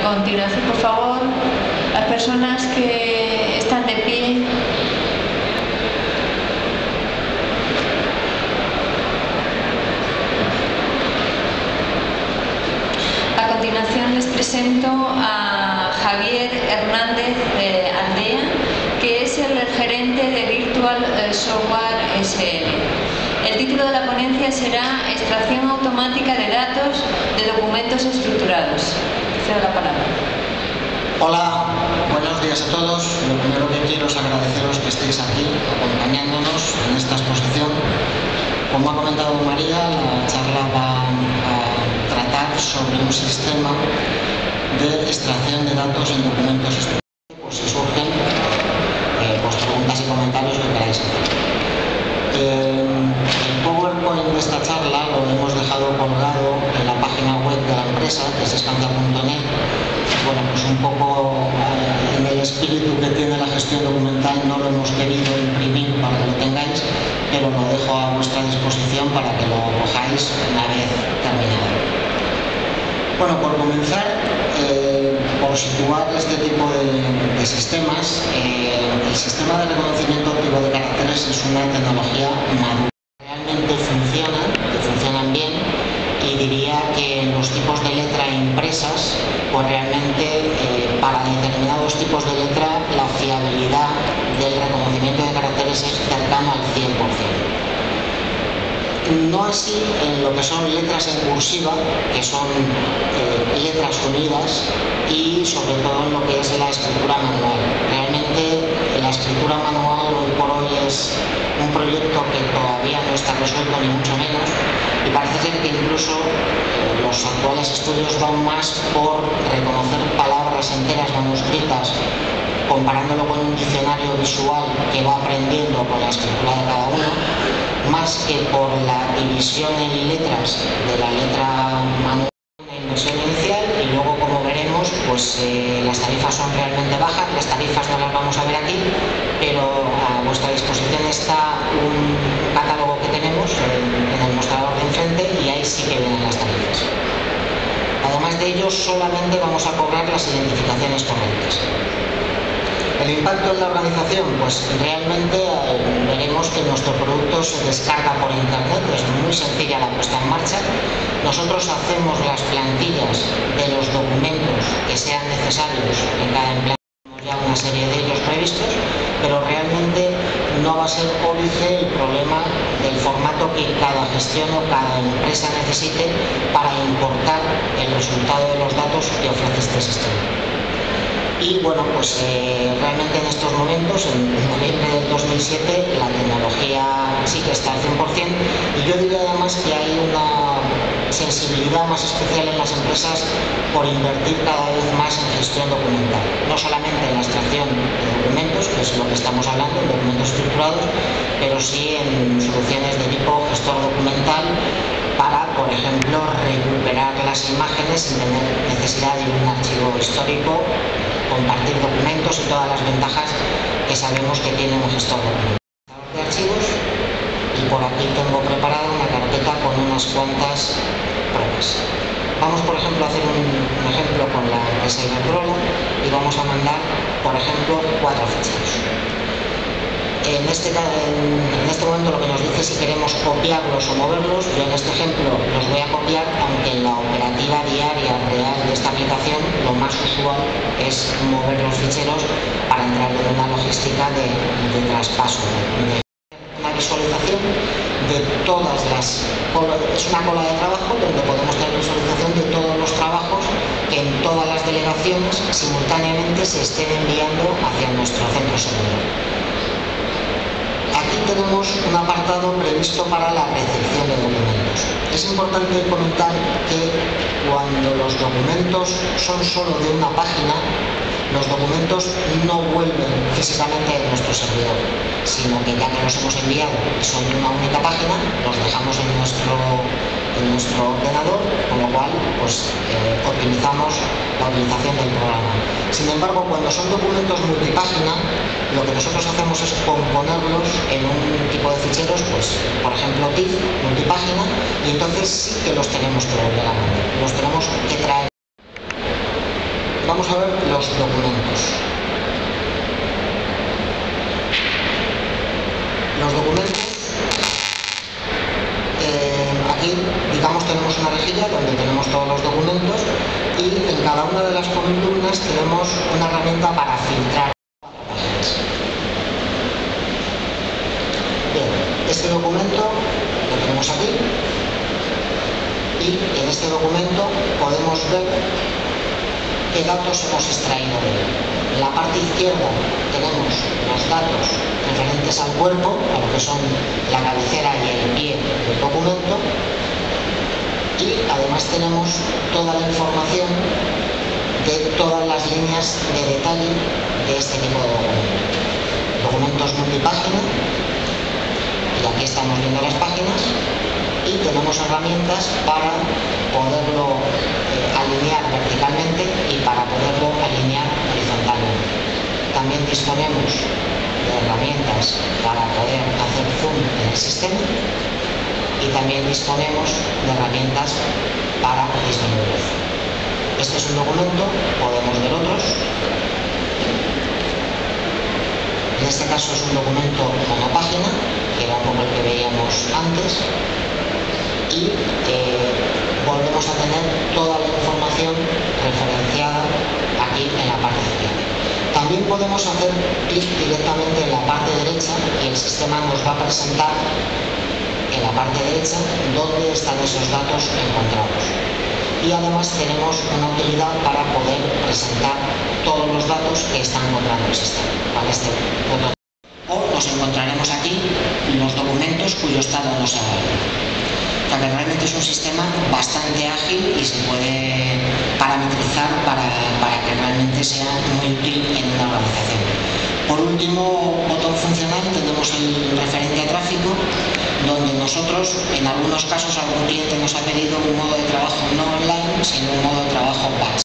continuación, por favor, las personas que están de pie. A continuación les presento a Javier Hernández Aldea, que es el gerente de Virtual Software SL. El título de la ponencia será Extracción automática de datos de documentos estructurados. Cedo la palabra. Hola, buenos días a todos. Lo primero que quiero es agradeceros que estéis aquí acompañándonos en esta exposición. Como ha comentado María, la charla va a tratar sobre un sistema de extracción de datos en documentos estructurados, por si surgen preguntas y comentarios que queráis hacer. El PowerPoint de esta charla lo hemos dejado colgado en la página web de la empresa, que es scandia.net. Bueno, pues un poco en el espíritu que tiene la gestión documental no lo hemos querido imprimir para que lo tengáis, pero lo dejo a vuestra disposición para que lo cojáis una vez terminado. Bueno, por comenzar, por situar este tipo de sistemas, el sistema de reconocimiento óptico de caracteres es una tecnología madura. Realmente funcionan, que funcionan bien, y diría que en los tipos de letra impresas, pues realmente para determinados tipos de letra la fiabilidad del reconocimiento de caracteres es cercano al 100%. No así en lo que son letras en cursiva, que son letras unidas, y sobre todo en lo que es la escritura manual. Realmente la escritura manual hoy por hoy es un proyecto que todavía no está resuelto, ni mucho menos, y parece ser que incluso los actuales estudios van más por reconocer palabras enteras manuscritas, comparándolo con un diccionario visual que va aprendiendo con la escritura de cada uno, más que por la división en letras de la letra manual en versión inicial, y luego, como veremos, pues las tarifas son realmente bajas. Las tarifas no las vamos a ver aquí, pero a vuestra disposición está un catálogo que tenemos en el mostrador de enfrente, y ahí sí que vienen las tarifas. Además de ello, solamente vamos a cobrar las identificaciones correctas. El impacto en la organización, pues realmente veremos que nuestro producto se descarga por internet, es muy sencilla la puesta en marcha. Nosotros hacemos las plantillas de los documentos que sean necesarios en cada empleo, tenemos ya una serie de ellos previstos, pero realmente no va a ser óbice el problema del formato que cada gestión o cada empresa necesite para importar el resultado de los datos que ofrece este sistema. Y bueno, pues realmente en estos momentos, en noviembre del 2007, la tecnología sí que está al 100%, y yo diría además que hay una sensibilidad más especial en las empresas por invertir cada vez más en gestión documental. No solamente en la extracción de documentos, que es lo que estamos hablando, en documentos estructurados, pero sí en soluciones de tipo gestor documental, para, por ejemplo, recuperar las imágenes sin tener necesidad de un archivo histórico, compartir documentos y todas las ventajas que sabemos que tiene un gestor de archivos. Y por aquí tengo preparada una carpeta con unas cuantas pruebas. Vamos, por ejemplo, a hacer un ejemplo con la empresa Iberdrola, y vamos a mandar, por ejemplo, 4 ficheros. En este momento lo que nos dice si queremos copiarlos o moverlos. Yo en este ejemplo los voy a copiar, aunque en la operativa diaria real de esta aplicación lo más usual es mover los ficheros para entrar en una logística de traspaso, de una visualización de todas las... Es una cola de trabajo donde podemos tener visualización de todos los trabajos que en todas las delegaciones simultáneamente se estén enviando hacia nuestro centro servidor. Aquí tenemos un apartado previsto para la recepción de documentos. Es importante comentar que cuando los documentos son solo de una página, los documentos no vuelven físicamente a nuestro servidor, sino que ya que los hemos enviado y son de una única página, los dejamos en nuestro ordenador, con lo cual pues optimizamos la utilización del programa. Sin embargo, cuando son documentos multipágina, lo que nosotros hacemos es componerlos en un tipo de ficheros, pues por ejemplo TIFF, multipágina, y entonces sí que los tenemos que volver a mandar, los tenemos que traer. vamos a ver los documentos. Los documentos, aquí digamos tenemos una rejilla donde tenemos todos los documentos y en cada una de las columnas tenemos una herramienta para filtrar páginas. Bien, este documento lo tenemos aquí y en este documento podemos ver qué datos hemos extraído de él. En la parte izquierda tenemos los datos referentes al cuerpo, a lo que son la cabecera y el pie del documento, y además tenemos toda la información de todas las líneas de detalle de este tipo de documento. Documentos multipágina, y aquí estamos viendo las páginas, y tenemos herramientas para poderlo alinear verticalmente y para poderlo alinear horizontalmente. También disponemos de herramientas para poder hacer zoom en el sistema y también disponemos de herramientas para disminuir el zoom. Este es un documento, podemos ver otros. En este caso es un documento monopágina, que era un poco el que veíamos antes, y volvemos a tener toda la información referenciada aquí en la parte izquierda. También podemos hacer clic directamente en la parte derecha y el sistema nos va a presentar en la parte derecha dónde están esos datos encontrados. Y además tenemos una utilidad para poder presentar todos los datos que está encontrando el sistema. Para este botón. O nos encontraremos aquí los documentos cuyo estado no se ha variado. Que realmente es un sistema bastante ágil y se puede parametrizar para que realmente sea muy útil en una organización. Por último, botón funcional, tenemos el referente a tráfico, donde nosotros, en algunos casos, algún cliente nos ha pedido un modo de trabajo no online, sino un modo de trabajo batch.